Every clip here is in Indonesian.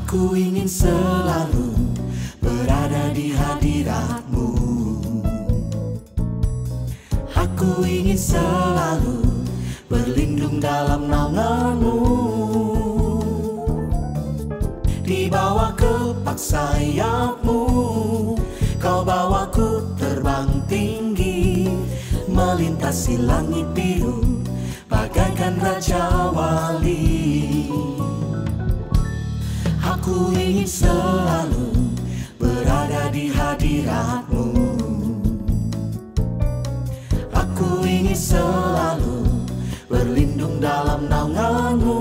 Aku ingin selalu berada di hadirat-Mu. Aku ingin selalu berlindung dalam naungan-Mu. Di bawah kepak sayap-Mu, Kau bawaku terbang tinggi, melintasi langit biru bagaikan Raja Wali. Aku ingin selalu berada di hadirat-Mu. Aku ingin selalu berlindung dalam naungan-Mu.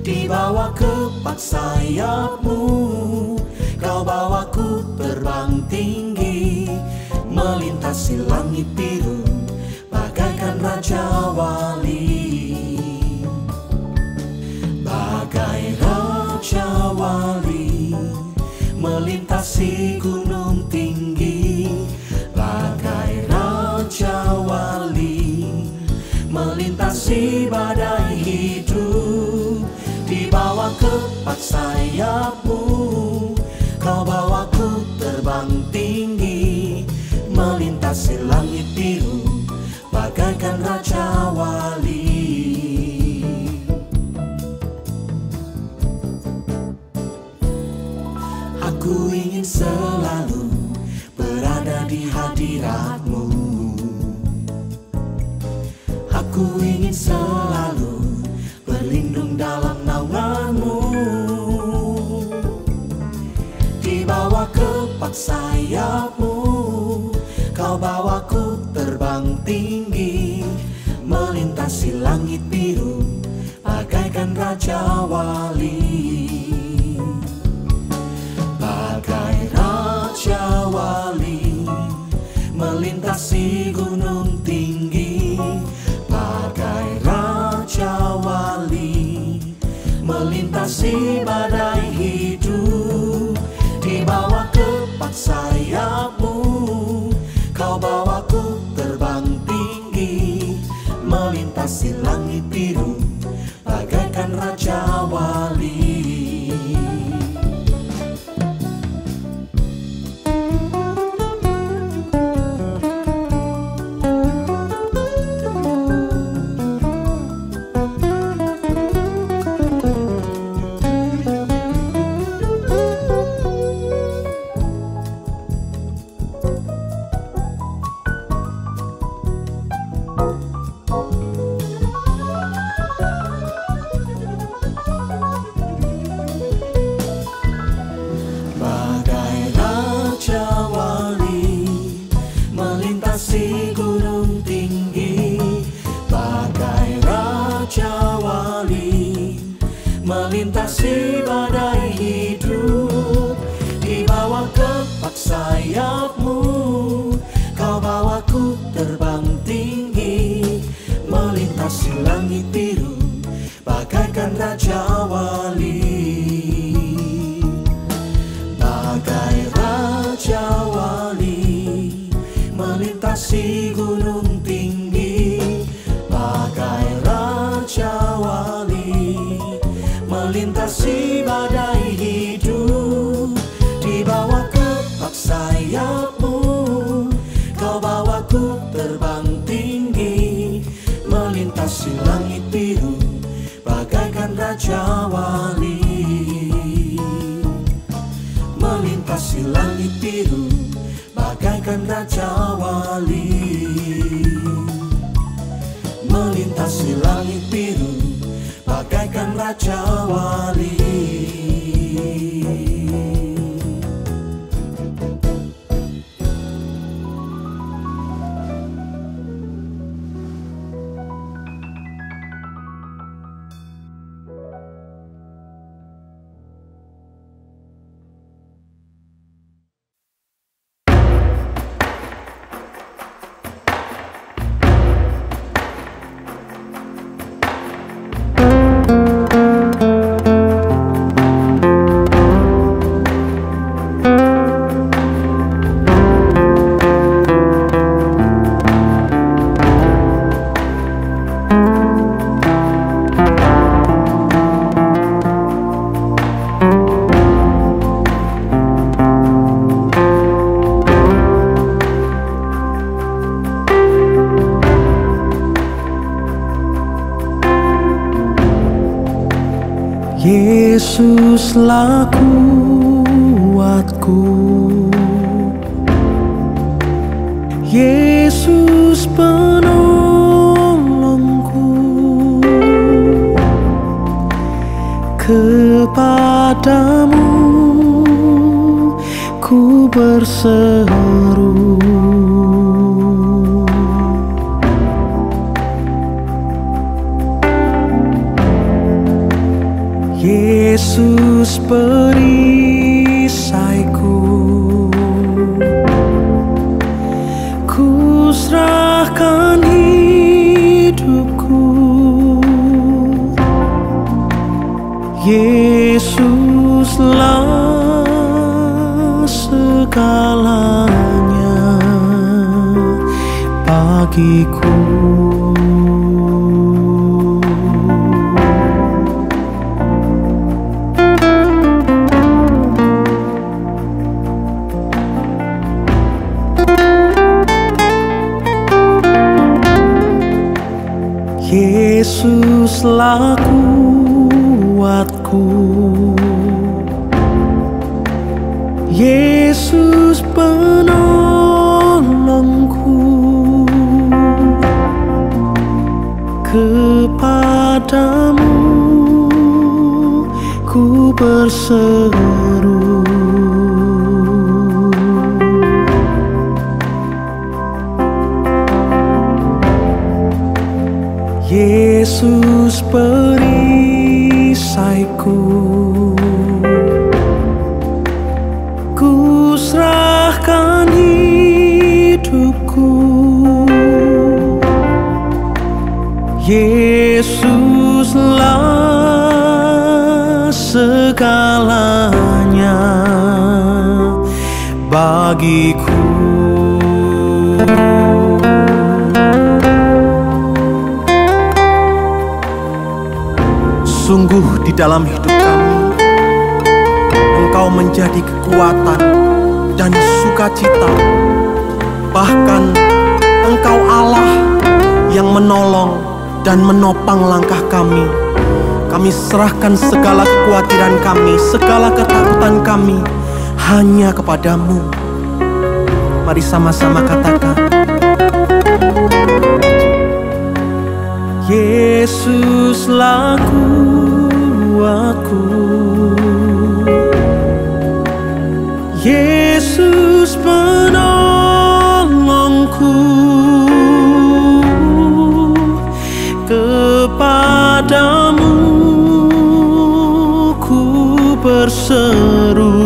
Di bawah kepak sayap-Mu, Kau bawaku terbang tinggi, melintasi langit biru bagaikan Raja Wali. Bagai Raja Wali melintasi gunung tinggi, bagai Raja Wali melintasi badai hidup. Di bawah kepak sayap-Mu, Kau bawaku terbang tinggi, melintasi langit biru bagaikan Raja Wali. Aku ingin selalu berada di hadirat-Mu. Aku ingin selalu berlindung dalam naungan-Mu. Di bawah kepak sayap-Mu, Kau bawaku terbang tinggi, melintasi langit biru bagaikan Raja Wali. Bagai Raja Wali melintasi gunung tinggi, bagai Raja Wali melintasi badai hidup. Di bawah kepak sayap-Mu, Kau bawaku terbang tinggi, melintasi langit biru bagaikan Raja Wali. Melintasi gunung tinggi, bagai Raja Wali melintasi badai hidup. Di bawah kepak sayap-Mu, Kau bawaku terbang tinggi, melintasi langit biru bagaikan Raja Wali. Bagai Raja Wali melintasi gunung tinggi, bagai Raja Wali melintasi badai hidup. Di bawah kepak sayap-Mu, Kau bawaku terbang tinggi, melintasi langit biru bagaikan Raja Wali. melintasi langit biru bagaikan Raja Wali. Melintasi langit biru bagaikan Raja Wali. Yesuslah kuatku, Yesus penolongku, kepadamu ku berseru. Yesus perisaiku, ku serahkan hidupku. Yesuslah segalanya bagiku. Yesuslah kuatku, Yesus penolongku, kepadamu ku berseru. Yesus perisaiku, ku serahkan hidupku. Yesuslah segalanya bagiku. Sungguh di dalam hidup kami, Engkau menjadi kekuatan dan sukacita. Bahkan Engkau Allah yang menolong dan menopang langkah kami. Kami serahkan segala kekhawatiran kami, segala ketakutan kami hanya kepadamu. Mari sama-sama katakan, Yesuslah kuatku, Yesus penolongku, kepadamu ku berseru.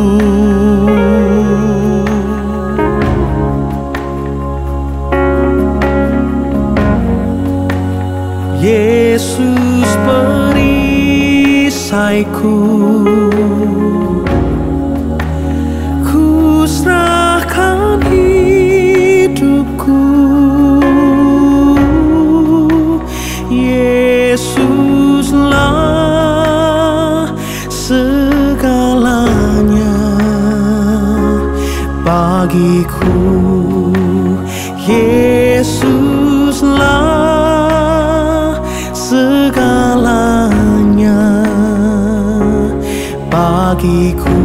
Yesus perisaiku, ku serahkan hidupku. Yesuslah segalanya bagiku. Yesuslah segalanya bagiku.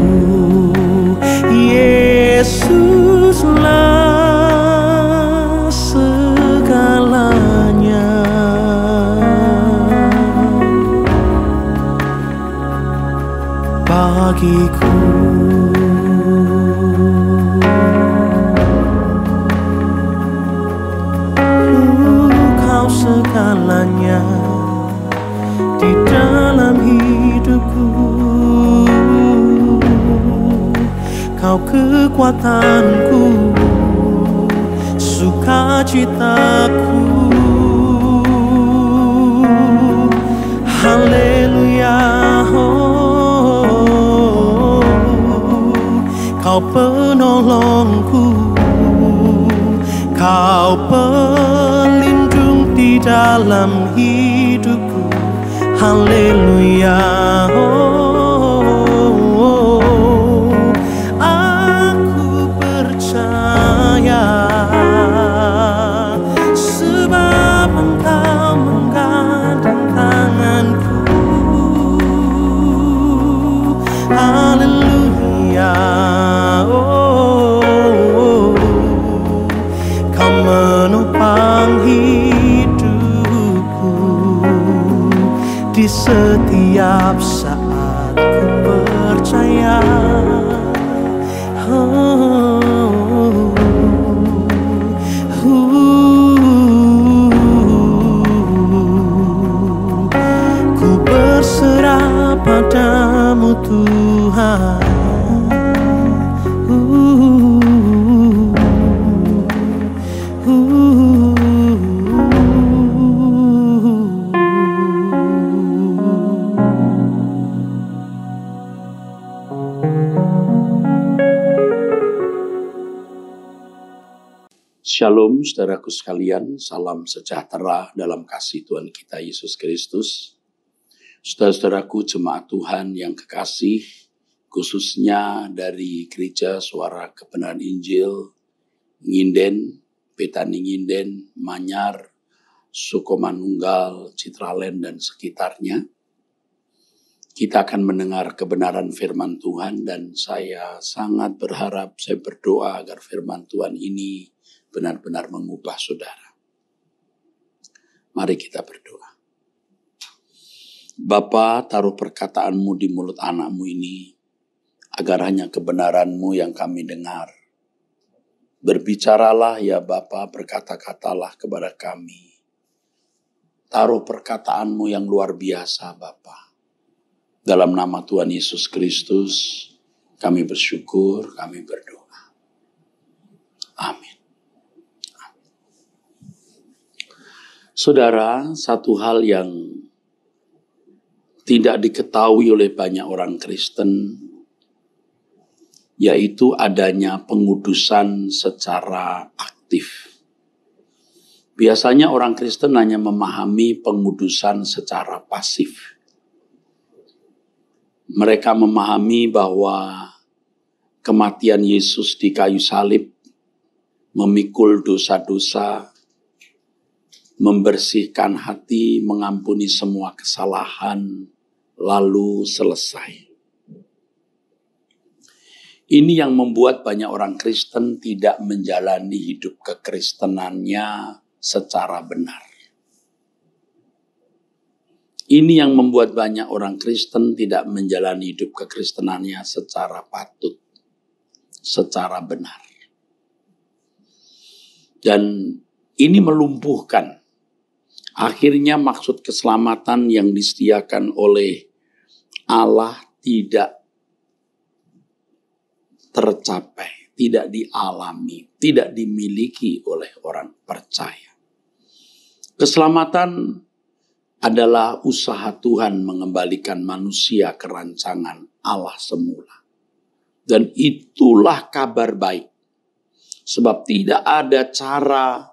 segalanya di dalam hidupku. Kau kekuatanku, sukacitaku. Haleluya, oh, Kau penolongku, Kau pelindung di dalam hidupku. Haleluya, oh, aku percaya sebab Engkau menggadang tanganku. Haleluya, oh, Kau menopang hidupku di setiap saat ku percaya. Ku berserah padamu Tuhan. Shalom saudaraku sekalian, salam sejahtera dalam kasih Tuhan kita Yesus Kristus. Saudara-saudaraku jemaat Tuhan yang kekasih, khususnya dari Gereja Suara Kebenaran Injil, Nginden, Betani Nginden, Manyar, Sukomanunggal, Citraland dan sekitarnya. Kita akan mendengar kebenaran firman Tuhan dan saya sangat berharap, saya berdoa agar firman Tuhan ini benar-benar mengubah saudara. Mari kita berdoa. Bapa, taruh perkataan-Mu di mulut anak-Mu ini, agar hanya kebenaran-Mu yang kami dengar. Berbicaralah ya Bapa, berkata-katalah kepada kami. Taruh perkataan-Mu yang luar biasa Bapa. Dalam nama Tuhan Yesus Kristus, kami bersyukur, kami berdoa. Amin. Saudara, satu hal yang tidak diketahui oleh banyak orang Kristen, yaitu adanya pengudusan secara aktif. Biasanya orang Kristen hanya memahami pengudusan secara pasif. Mereka memahami bahwa kematian Yesus di kayu salib memikul dosa-dosa, membersihkan hati, mengampuni semua kesalahan, lalu selesai. Ini yang membuat banyak orang Kristen tidak menjalani hidup kekristenannya secara benar. Ini yang membuat banyak orang Kristen tidak menjalani hidup kekristenannya secara patut, secara benar. Dan ini melumpuhkan akhirnya maksud keselamatan yang disediakan oleh Allah tidak tercapai, tidak dialami, tidak dimiliki oleh orang percaya. Keselamatan adalah usaha Tuhan mengembalikan manusia ke rancangan Allah semula. Dan itulah kabar baik. Sebab tidak ada cara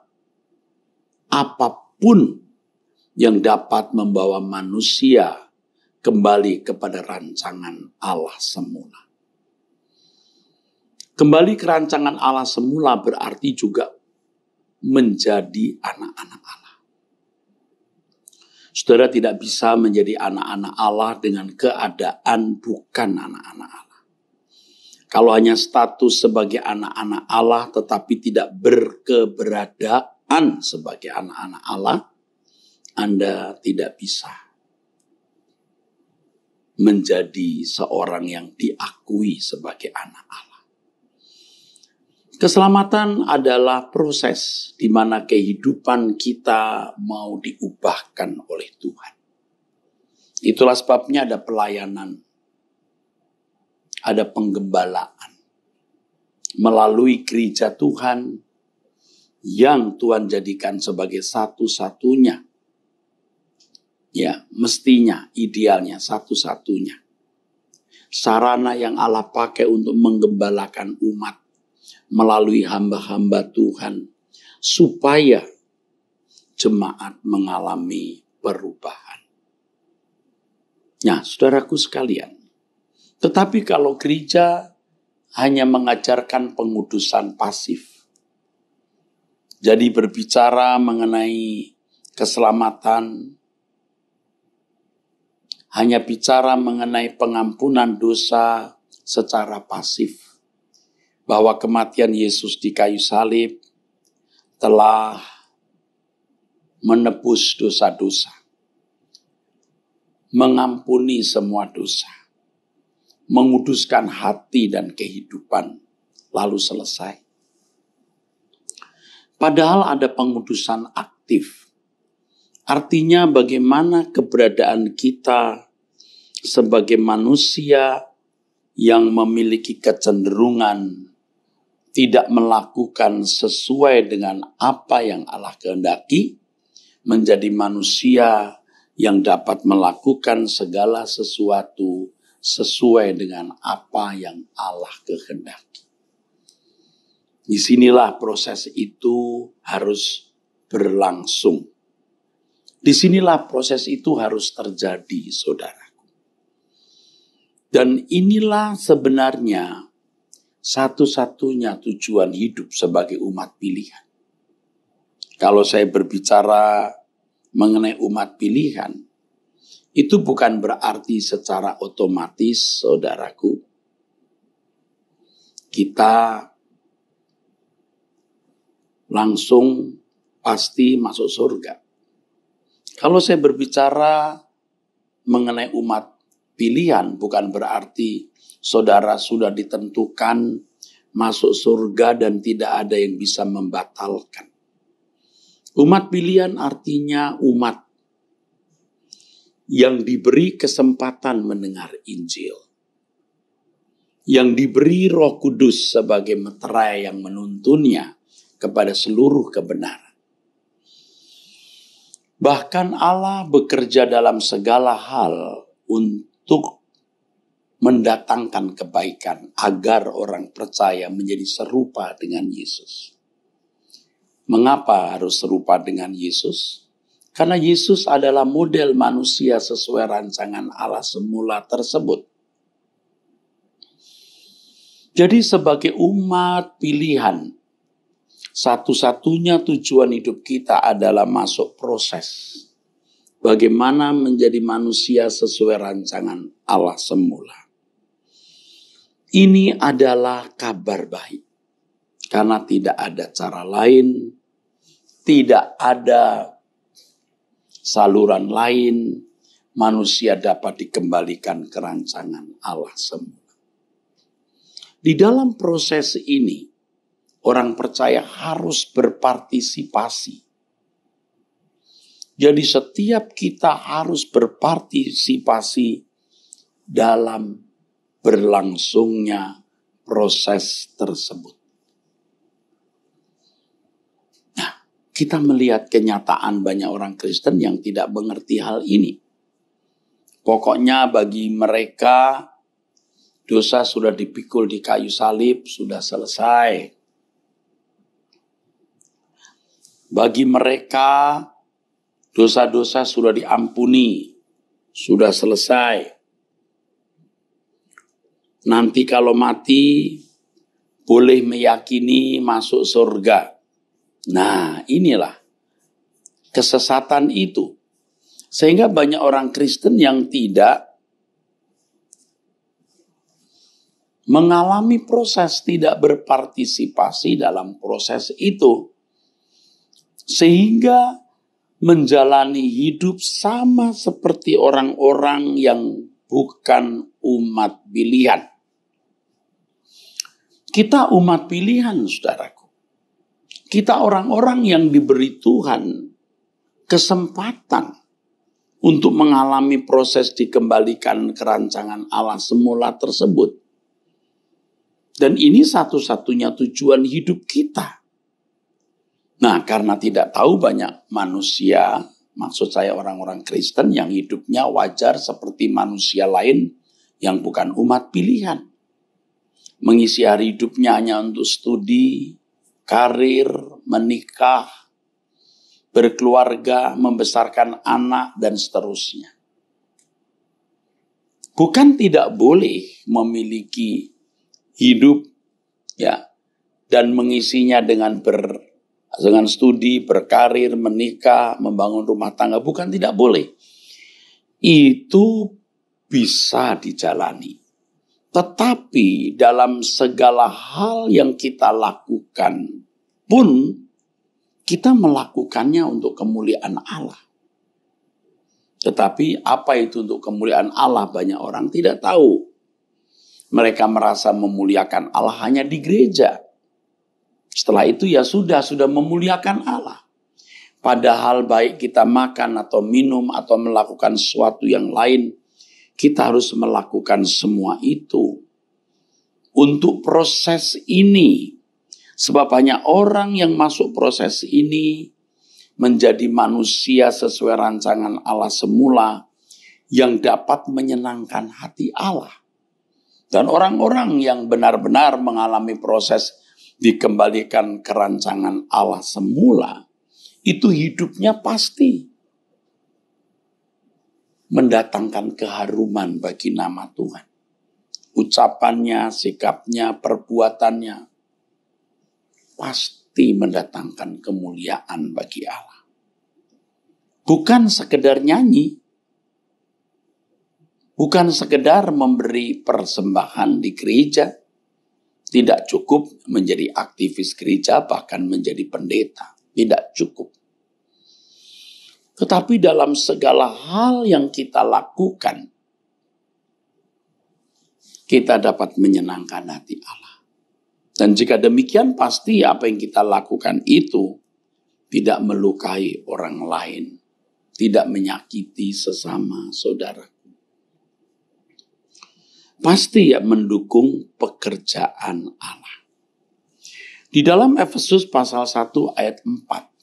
apapun yang dapat membawa manusia kembali kepada rancangan Allah semula. Kembali ke rancangan Allah semula berarti juga menjadi anak-anak Allah. Saudara tidak bisa menjadi anak-anak Allah dengan keadaan bukan anak-anak Allah. Kalau hanya status sebagai anak-anak Allah tetapi tidak berkeberadaan sebagai anak-anak Allah, Anda tidak bisa menjadi seorang yang diakui sebagai anak Allah. Keselamatan adalah proses di mana kehidupan kita mau diubahkan oleh Tuhan. Itulah sebabnya ada pelayanan, ada penggembalaan melalui gereja Tuhan yang Tuhan jadikan sebagai satu-satunya, ya mestinya, idealnya satu-satunya sarana yang Allah pakai untuk menggembalakan umat melalui hamba-hamba Tuhan supaya jemaat mengalami perubahan. Nah, saudaraku sekalian, tetapi kalau gereja hanya mengajarkan pengudusan pasif, jadi berbicara mengenai keselamatan, hanya bicara mengenai pengampunan dosa secara pasif, bahwa kematian Yesus di kayu salib telah menebus dosa-dosa, mengampuni semua dosa, menguduskan hati dan kehidupan, lalu selesai. Padahal ada pengudusan aktif. Artinya bagaimana keberadaan kita sebagai manusia yang memiliki kecenderungan tidak melakukan sesuai dengan apa yang Allah kehendaki, menjadi manusia yang dapat melakukan segala sesuatu sesuai dengan apa yang Allah kehendaki. Disinilah proses itu harus berlangsung. Disinilah proses itu harus terjadi, saudaraku. Dan inilah sebenarnya satu-satunya tujuan hidup sebagai umat pilihan. Kalau saya berbicara mengenai umat pilihan, itu bukan berarti secara otomatis, saudaraku, kita langsung pasti masuk surga. Kalau saya berbicara mengenai umat pilihan, bukan berarti saudara sudah ditentukan masuk surga dan tidak ada yang bisa membatalkan. Umat pilihan artinya umat yang diberi kesempatan mendengar Injil, yang diberi Roh Kudus sebagai meterai yang menuntunnya kepada seluruh kebenaran. Bahkan Allah bekerja dalam segala hal untuk mendatangkan kebaikan agar orang percaya menjadi serupa dengan Yesus. Mengapa harus serupa dengan Yesus? Karena Yesus adalah model manusia sesuai rancangan Allah semula tersebut. Jadi sebagai umat pilihan, satu-satunya tujuan hidup kita adalah masuk proses bagaimana menjadi manusia sesuai rancangan Allah semula. Ini adalah kabar baik. Karena tidak ada cara lain, tidak ada saluran lain, manusia dapat dikembalikan ke rancangan Allah semula. Di dalam proses ini, orang percaya harus berpartisipasi. Jadi setiap kita harus berpartisipasi dalam berlangsungnya proses tersebut. Nah, kita melihat kenyataan banyak orang Kristen yang tidak mengerti hal ini. Pokoknya bagi mereka dosa sudah dipikul di kayu salib, sudah selesai. Bagi mereka dosa-dosa sudah diampuni, sudah selesai. Nanti kalau mati boleh meyakini masuk surga. Nah, inilah kesesatan itu. Sehingga banyak orang Kristen yang tidak mengalami proses, tidak berpartisipasi dalam proses itu. Sehingga menjalani hidup sama seperti orang-orang yang bukan umat pilihan. Kita umat pilihan, saudaraku. Kita orang-orang yang diberi Tuhan kesempatan untuk mengalami proses dikembalikan ke rancangan Allah semula tersebut. Dan ini satu-satunya tujuan hidup kita. Nah, karena tidak tahu banyak manusia, maksud saya orang-orang Kristen yang hidupnya wajar seperti manusia lain yang bukan umat pilihan. Mengisi hari hidupnya hanya untuk studi, karir, menikah, berkeluarga, membesarkan anak, dan seterusnya. Bukan tidak boleh memiliki hidup ya dan mengisinya dengan studi, berkarir, menikah, membangun rumah tangga. Bukan tidak boleh. Itu bisa dijalani. Tetapi dalam segala hal yang kita lakukan pun kita melakukannya untuk kemuliaan Allah. Tetapi apa itu untuk kemuliaan Allah? Banyak orang tidak tahu. Mereka merasa memuliakan Allah hanya di gereja. Setelah itu ya sudah memuliakan Allah. Padahal baik kita makan atau minum atau melakukan sesuatu yang lain, kita harus melakukan semua itu untuk proses ini. Sebab banyak orang yang masuk proses ini menjadi manusia sesuai rancangan Allah semula yang dapat menyenangkan hati Allah. Dan orang-orang yang benar-benar mengalami proses dikembalikan ke rancangan Allah semula, itu hidupnya pasti mendatangkan keharuman bagi nama Tuhan. Ucapannya, sikapnya, perbuatannya pasti mendatangkan kemuliaan bagi Allah. Bukan sekedar nyanyi, bukan sekedar memberi persembahan di gereja, tidak cukup menjadi aktivis gereja, bahkan menjadi pendeta, tidak cukup. Tetapi dalam segala hal yang kita lakukan, kita dapat menyenangkan hati Allah. Dan jika demikian, pasti apa yang kita lakukan itu tidak melukai orang lain, tidak menyakiti sesama saudara. Pasti ya mendukung pekerjaan Allah. Di dalam Efesus pasal 1 ayat 4.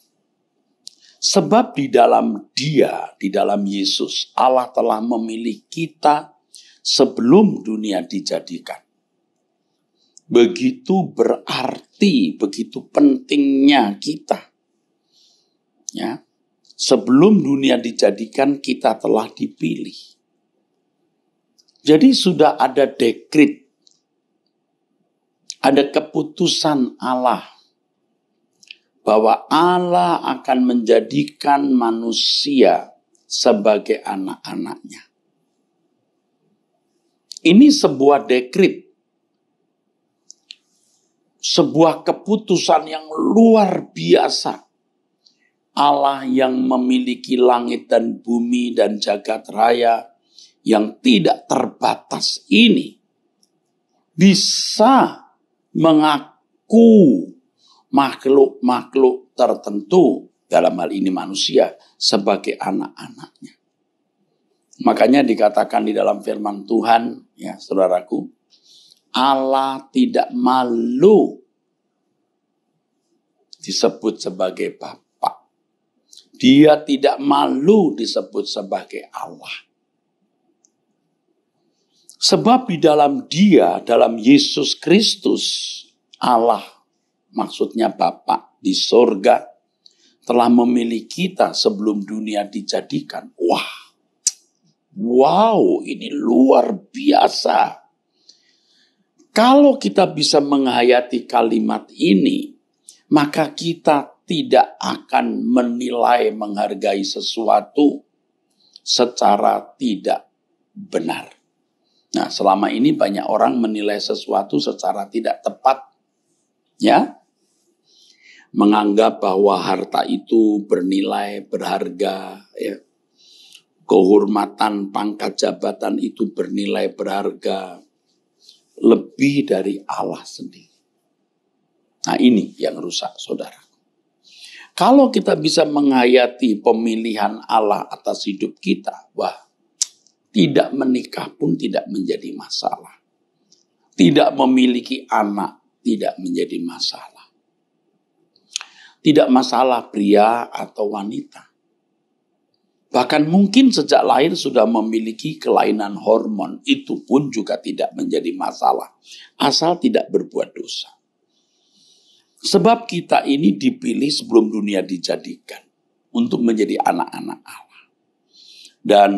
Sebab di dalam Dia, di dalam Yesus, Allah telah memilih kita sebelum dunia dijadikan. Begitu berarti, begitu pentingnya kita. Ya, sebelum dunia dijadikan kita telah dipilih. Jadi sudah ada dekrit, ada keputusan Allah bahwa Allah akan menjadikan manusia sebagai anak-anaknya. Ini sebuah dekrit, sebuah keputusan yang luar biasa. Allah yang memiliki langit dan bumi dan jagat raya yang tidak terbatas ini bisa mengaku makhluk-makhluk tertentu, dalam hal ini manusia, sebagai anak-anaknya. Makanya dikatakan di dalam firman Tuhan, ya saudaraku, Allah tidak malu disebut sebagai Bapa. Dia tidak malu disebut sebagai Allah. Sebab di dalam Dia, dalam Yesus Kristus, Allah, maksudnya Bapa di sorga, telah memilih kita sebelum dunia dijadikan. Wow, ini luar biasa. Kalau kita bisa menghayati kalimat ini, maka kita tidak akan menilai, menghargai sesuatu secara tidak benar. Nah, selama ini banyak orang menilai sesuatu secara tidak tepat. Ya, menganggap bahwa harta itu bernilai, berharga, ya. Kehormatan, pangkat jabatan itu bernilai, berharga lebih dari Allah sendiri. Nah, ini yang rusak, saudara. Kalau kita bisa menghayati pemilihan Allah atas hidup kita, wah, tidak menikah pun tidak menjadi masalah. Tidak memiliki anak tidak menjadi masalah. Tidak masalah pria atau wanita. Bahkan mungkin sejak lahir sudah memiliki kelainan hormon. Itu pun juga tidak menjadi masalah. Asal tidak berbuat dosa. Sebab kita ini dipilih sebelum dunia dijadikan. Untuk menjadi anak-anak Allah. Dan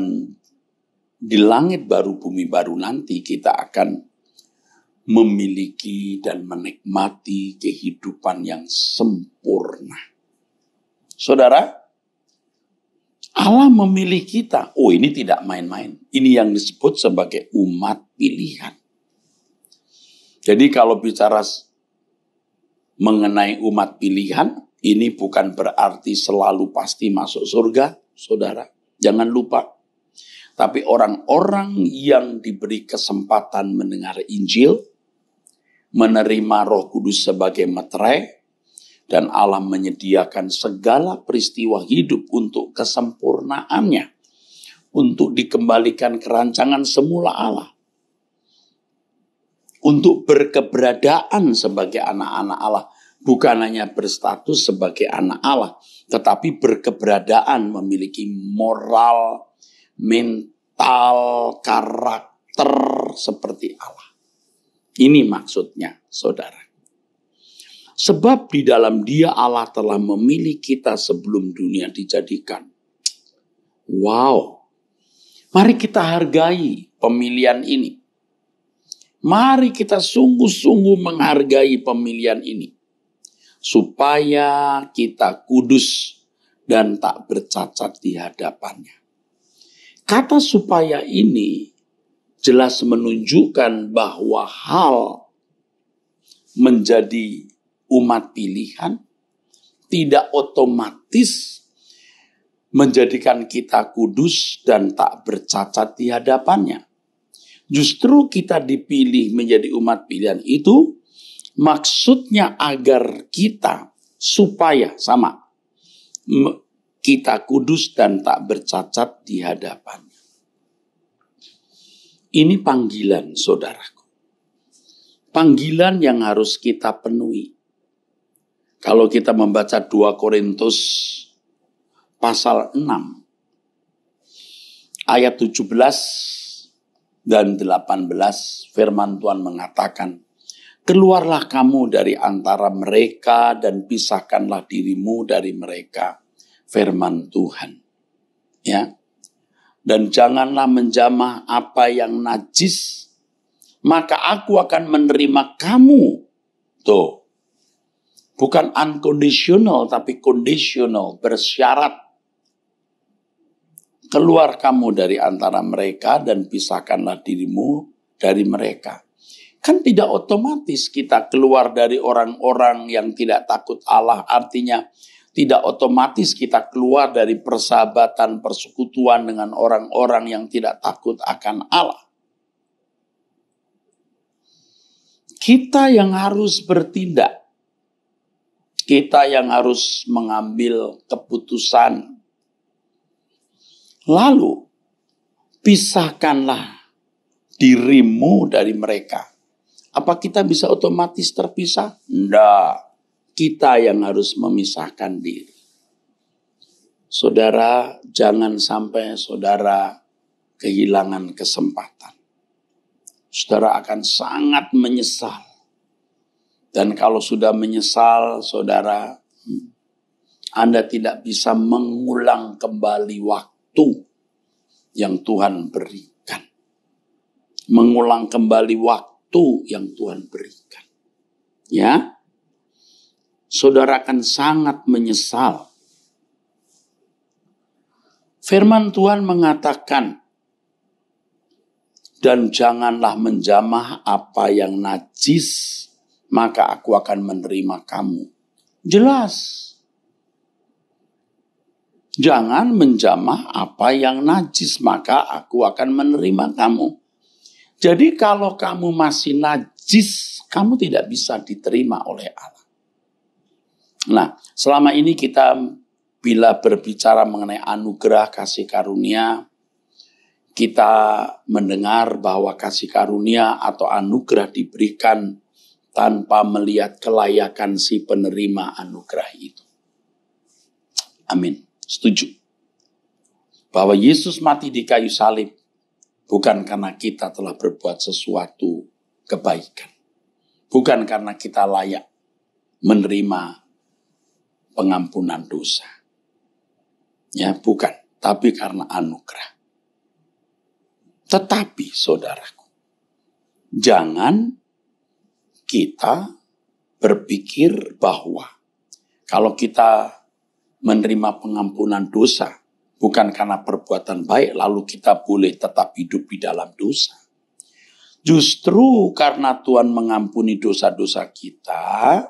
di langit baru, bumi baru nanti kita akan memiliki dan menikmati kehidupan yang sempurna. Saudara, Allah memilih kita. Oh, ini tidak main-main. Ini yang disebut sebagai umat pilihan. Jadi kalau bicara mengenai umat pilihan, ini bukan berarti selalu pasti masuk surga, saudara. Jangan lupa. Tapi orang-orang yang diberi kesempatan mendengar Injil, menerima Roh Kudus sebagai meterai, dan Allah menyediakan segala peristiwa hidup untuk kesempurnaannya, untuk dikembalikan ke rancangan semula Allah, untuk berkeberadaan sebagai anak-anak Allah, bukan hanya berstatus sebagai anak Allah, tetapi berkeberadaan, memiliki moral, mental, karakter seperti Allah. Ini maksudnya, saudara. Sebab di dalam Dia Allah telah memilih kita sebelum dunia dijadikan. Wow. Mari kita hargai pemilihan ini. Mari kita sungguh-sungguh menghargai pemilihan ini. Supaya kita kudus dan tak bercacat di hadapannya. Kata supaya ini jelas menunjukkan bahwa hal menjadi umat pilihan tidak otomatis menjadikan kita kudus dan tak bercacat di hadapannya. Justru kita dipilih menjadi umat pilihan itu maksudnya agar kita supaya sama kita kudus dan tak bercacat di hadapannya. Ini panggilan, saudaraku. Panggilan yang harus kita penuhi. Kalau kita membaca 2 Korintus pasal 6, ayat 17 dan 18, firman Tuhan mengatakan, keluarlah kamu dari antara mereka dan pisahkanlah dirimu dari mereka, firman Tuhan. Ya. Dan janganlah menjamah apa yang najis, maka aku akan menerima kamu. Tuh, bukan unconditional, tapi conditional, bersyarat. Keluar kamu dari antara mereka dan pisahkanlah dirimu dari mereka. Kan tidak otomatis kita keluar dari orang-orang yang tidak takut Allah, artinya tidak otomatis kita keluar dari persahabatan, persekutuan dengan orang-orang yang tidak takut akan Allah. Kita yang harus bertindak. Kita yang harus mengambil keputusan. Lalu, pisahkanlah dirimu dari mereka. Apa kita bisa otomatis terpisah? Tidak. Kita yang harus memisahkan diri. Saudara, jangan sampai saudara kehilangan kesempatan. Saudara akan sangat menyesal. Dan kalau sudah menyesal, saudara, Anda tidak bisa mengulang kembali waktu yang Tuhan berikan. Mengulang kembali waktu yang Tuhan berikan. Ya, saudara akan sangat menyesal. Firman Tuhan mengatakan, dan janganlah menjamah apa yang najis, maka aku akan menerima kamu. Jelas. Jangan menjamah apa yang najis, maka aku akan menerima kamu. Jadi kalau kamu masih najis, kamu tidak bisa diterima oleh Allah. Nah, selama ini kita bila berbicara mengenai anugerah kasih karunia, kita mendengar bahwa kasih karunia atau anugerah diberikan tanpa melihat kelayakan si penerima anugerah itu. Amin. Setuju. Bahwa Yesus mati di kayu salib bukan karena kita telah berbuat sesuatu kebaikan. Bukan karena kita layak menerima pengampunan dosa. Ya, bukan. Tapi karena anugerah. Tetapi, saudaraku, jangan kita berpikir bahwa kalau kita menerima pengampunan dosa bukan karena perbuatan baik, lalu kita boleh tetap hidup di dalam dosa. Justru karena Tuhan mengampuni dosa-dosa kita,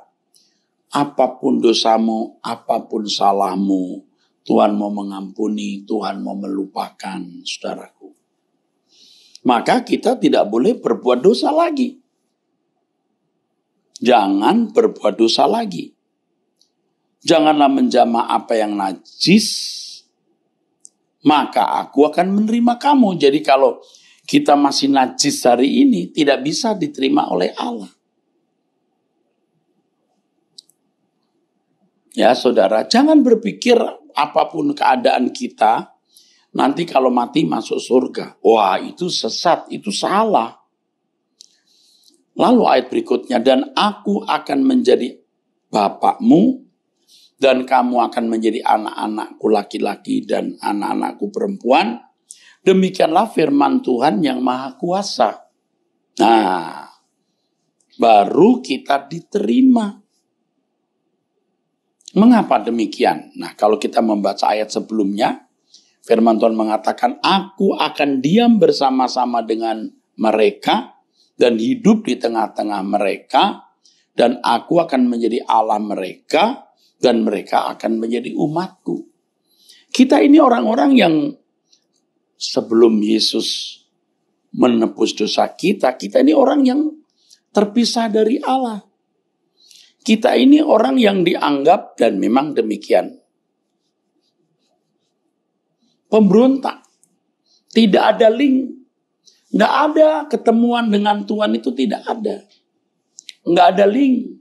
apapun dosamu, apapun salahmu, Tuhan mau mengampuni, Tuhan mau melupakan, saudaraku. Maka kita tidak boleh berbuat dosa lagi. Jangan berbuat dosa lagi. Janganlah menjamah apa yang najis, maka aku akan menerima kamu. Jadi kalau kita masih najis hari ini, tidak bisa diterima oleh Allah. Ya saudara, jangan berpikir apapun keadaan kita, nanti kalau mati masuk surga. Wah, itu sesat, itu salah. Lalu ayat berikutnya, dan aku akan menjadi bapakmu, dan kamu akan menjadi anak-anakku laki-laki dan anak-anakku perempuan. Demikianlah firman Tuhan yang Maha Kuasa. Nah, baru kita diterima. Mengapa demikian? Nah, kalau kita membaca ayat sebelumnya, firman Tuhan mengatakan, aku akan diam bersama-sama dengan mereka, dan hidup di tengah-tengah mereka, dan aku akan menjadi Allah mereka, dan mereka akan menjadi umatku. Kita ini orang-orang yang sebelum Yesus menebus dosa kita ini orang yang terpisah dari Allah. Kita ini orang yang dianggap, dan memang demikian, pemberontak. Tidak ada link. Nggak ada ketemuan dengan Tuhan, itu tidak ada. Nggak ada link.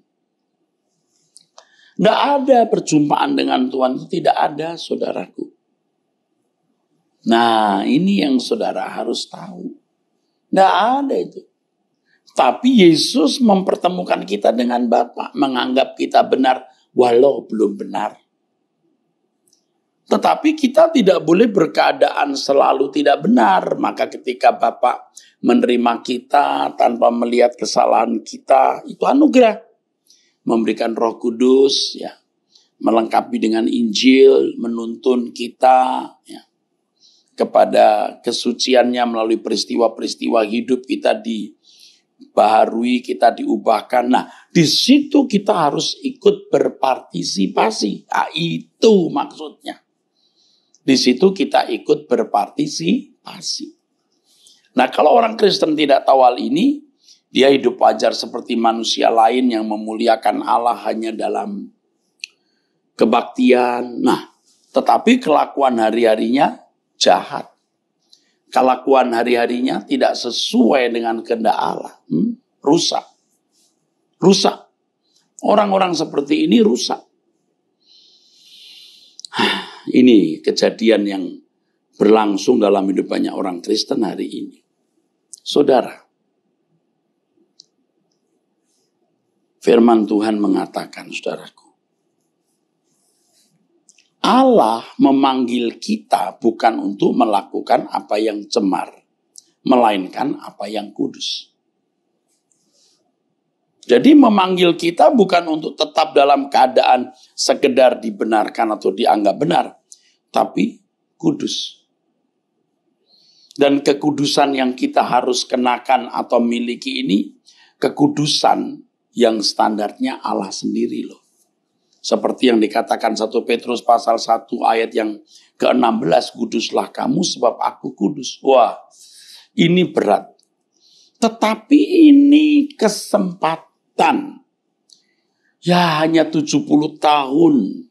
Nggak ada perjumpaan dengan Tuhan, itu tidak ada, saudaraku. Nah, ini yang saudara harus tahu. Nggak ada itu. Tapi Yesus mempertemukan kita dengan Bapa, menganggap kita benar walau belum benar. Tetapi kita tidak boleh berkeadaan selalu tidak benar. Maka ketika Bapa menerima kita tanpa melihat kesalahan kita, itu anugerah. Memberikan Roh Kudus, ya, melengkapi dengan Injil, menuntun kita, ya, kepada kesuciannya melalui peristiwa-peristiwa hidup kita dibaharui, kita diubahkan. Nah, di situ kita harus ikut berpartisipasi. Nah, itu maksudnya. Di situ kita ikut berpartisipasi. Nah, kalau orang Kristen tidak tahu hal ini, dia hidup wajar seperti manusia lain yang memuliakan Allah hanya dalam kebaktian. Nah, tetapi kelakuan hari-harinya jahat. Kelakuan hari-harinya tidak sesuai dengan kehendak Allah. Rusak. Rusak. Orang-orang seperti ini rusak. Ini kejadian yang berlangsung dalam hidup banyak orang Kristen hari ini. Saudara, firman Tuhan mengatakan, saudaraku, Allah memanggil kita bukan untuk melakukan apa yang cemar, melainkan apa yang kudus. Jadi memanggil kita bukan untuk tetap dalam keadaan sekedar dibenarkan atau dianggap benar, tapi kudus. Dan kekudusan yang kita harus kenakan atau miliki ini, kekudusan yang standarnya Allah sendiri loh. Seperti yang dikatakan 1 Petrus pasal 1 ayat yang ke-16, kuduslah kamu sebab aku kudus. Wah, ini berat. Tetapi ini kesempatan Ya hanya 70 tahun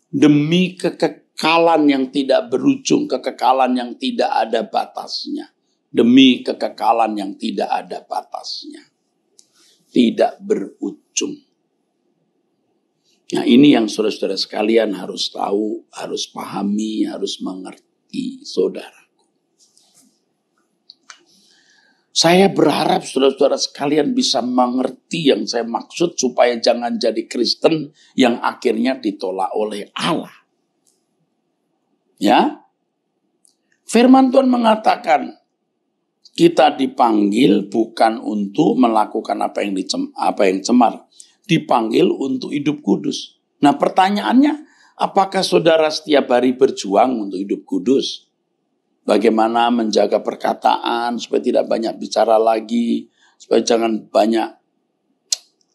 demi kekekalan yang tidak berujung, kekekalan yang tidak ada batasnya. Demi kekekalan yang tidak ada batasnya. Tidak berujung. Nah ini yang saudara-saudara sekalian harus tahu, harus pahami, harus mengerti saudaraku. Saya berharap saudara-saudara sekalian bisa mengerti yang saya maksud supaya jangan jadi Kristen yang akhirnya ditolak oleh Allah. Ya, firman Tuhan mengatakan kita dipanggil bukan untuk melakukan apa yang cemar, dipanggil untuk hidup kudus. Nah pertanyaannya, apakah saudara setiap hari berjuang untuk hidup kudus? Bagaimana menjaga perkataan supaya tidak banyak bicara lagi, supaya jangan banyak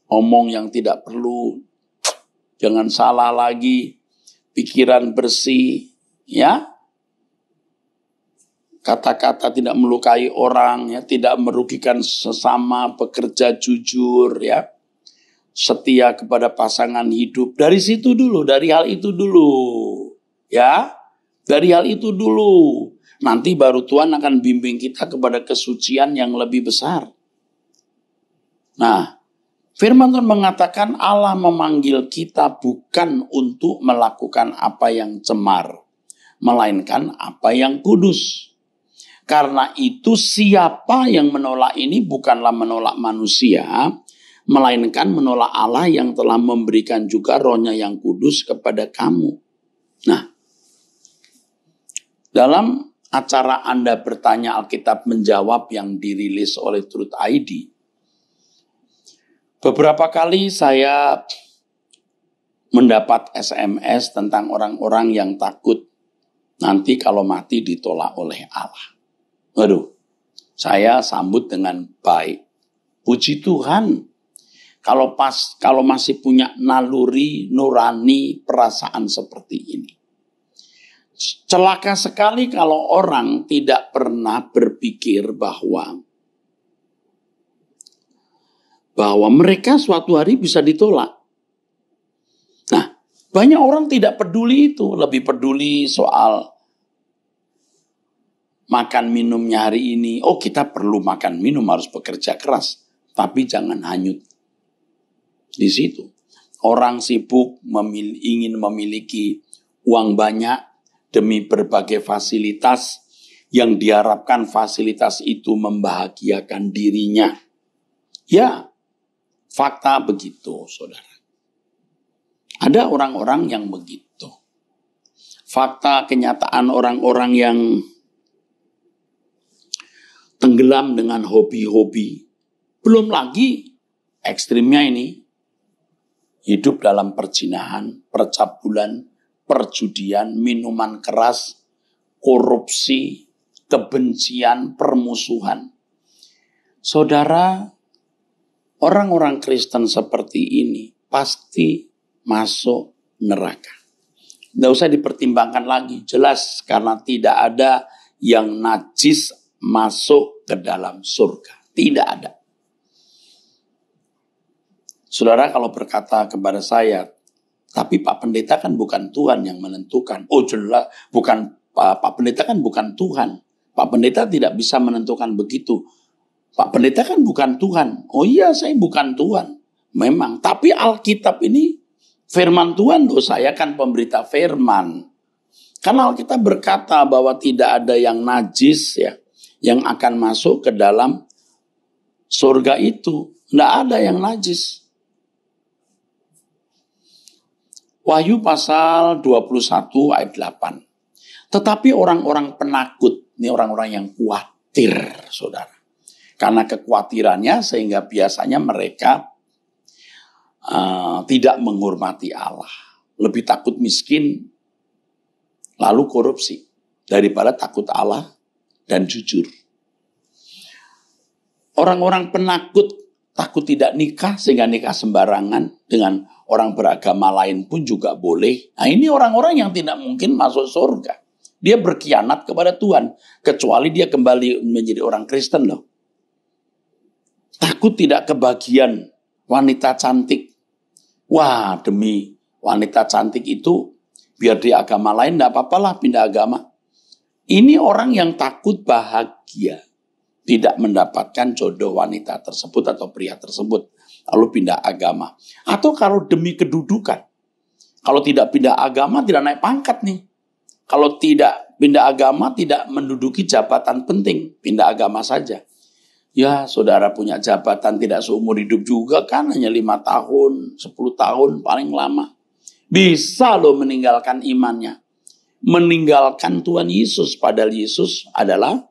omong yang tidak perlu, jangan salah lagi, pikiran bersih, ya. Kata-kata tidak melukai orang, ya, tidak merugikan sesama, bekerja jujur, ya. Setia kepada pasangan hidup. Dari situ dulu, dari hal itu dulu, ya. Dari hal itu dulu. Nanti baru Tuhan akan bimbing kita kepada kesucian yang lebih besar. Nah, firman Tuhan mengatakan Allah memanggil kita bukan untuk melakukan apa yang cemar, melainkan apa yang kudus. Karena itu siapa yang menolak ini bukanlah menolak manusia, melainkan menolak Allah yang telah memberikan juga Roh-Nya yang kudus kepada kamu. Nah, dalam acara Anda Bertanya Alkitab Menjawab yang dirilis oleh Truth ID, beberapa kali saya mendapat SMS tentang orang-orang yang takut nanti kalau mati ditolak oleh Allah. Waduh, saya sambut dengan baik. Puji Tuhan, kalau masih punya naluri, nurani, perasaan seperti ini. Celaka sekali kalau orang tidak pernah berpikir bahwa mereka suatu hari bisa ditolak. Nah, banyak orang tidak peduli itu, lebih peduli soal makan minumnya hari ini. Oh, kita perlu makan minum, harus bekerja keras, tapi jangan hanyut di situ. Orang sibuk ingin memiliki uang banyak demi berbagai fasilitas yang diharapkan fasilitas itu membahagiakan dirinya. Ya, fakta begitu, saudara. Ada orang-orang yang begitu. Fakta kenyataan orang-orang yang tenggelam dengan hobi-hobi. Belum lagi ekstrimnya ini, hidup dalam perzinahan, percabulan, perjudian, minuman keras, korupsi, kebencian, permusuhan. Saudara, orang-orang Kristen seperti ini pasti masuk neraka. Tidak usah dipertimbangkan lagi, jelas karena tidak ada yang najis masuk ke dalam surga. Tidak ada. Saudara kalau berkata kepada saya, tapi Pak Pendeta kan bukan Tuhan yang menentukan. Oh jelas, Pak Pendeta kan bukan Tuhan. Pak Pendeta tidak bisa menentukan begitu. Pak Pendeta kan bukan Tuhan. Oh iya, saya bukan Tuhan. Memang, tapi Alkitab ini firman Tuhan loh, saya kan pemberita firman. Karena Alkitab berkata bahwa tidak ada yang najis ya, yang akan masuk ke dalam surga itu. Tidak ada yang najis. Wahyu pasal 21 ayat 8. Tetapi orang-orang penakut, ini orang-orang yang khawatir, saudara. Karena kekhawatirannya sehingga biasanya mereka tidak menghormati Allah. Lebih takut miskin, lalu korupsi, daripada takut Allah dan jujur. Orang-orang penakut, takut tidak nikah sehingga nikah sembarangan dengan orang beragama lain pun juga boleh. Nah ini orang-orang yang tidak mungkin masuk surga. Dia berkhianat kepada Tuhan. Kecuali dia kembali menjadi orang Kristen loh. Takut tidak kebagian wanita cantik. Wah, demi wanita cantik itu, biar di agama lain enggak apa-apalah pindah agama. Ini orang yang takut bahagia, tidak mendapatkan jodoh wanita tersebut atau pria tersebut, lalu pindah agama. Atau kalau demi kedudukan, kalau tidak pindah agama tidak naik pangkat nih. Kalau tidak pindah agama tidak menduduki jabatan penting, pindah agama saja. Ya, saudara punya jabatan tidak seumur hidup juga kan, hanya 5 tahun, 10 tahun paling lama. Bisa loh meninggalkan imannya. Meninggalkan Tuhan Yesus, padahal Yesus adalah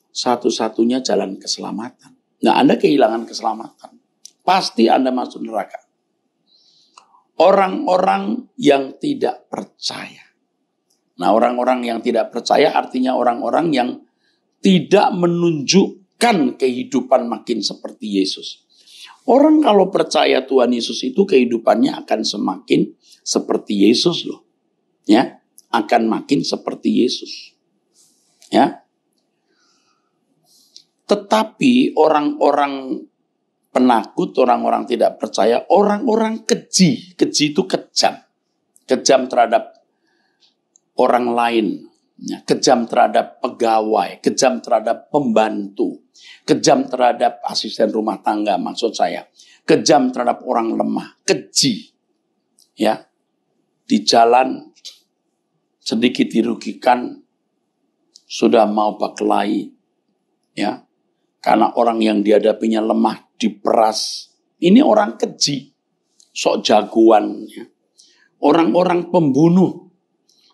satu-satunya jalan keselamatan. Nah, Anda kehilangan keselamatan, pasti Anda masuk neraka. Orang-orang yang tidak percaya. Nah, orang-orang yang tidak percaya artinya orang-orang yang tidak menunjukkan kehidupan makin seperti Yesus. Orang kalau percaya Tuhan Yesus itu kehidupannya akan semakin seperti Yesus loh. Ya, akan makin seperti Yesus. Ya. Tetapi orang-orang penakut, orang-orang tidak percaya, orang-orang keji. Keji itu kejam. Kejam terhadap orang lain. Ya, kejam terhadap pegawai, kejam terhadap pembantu, kejam terhadap asisten rumah tangga maksud saya. Kejam terhadap orang lemah, keji. Ya. Di jalan sedikit dirugikan, sudah mau berkelahi, ya, karena orang yang dihadapinya lemah diperas. Ini orang keji, sok jagoan. Ya. Orang-orang pembunuh.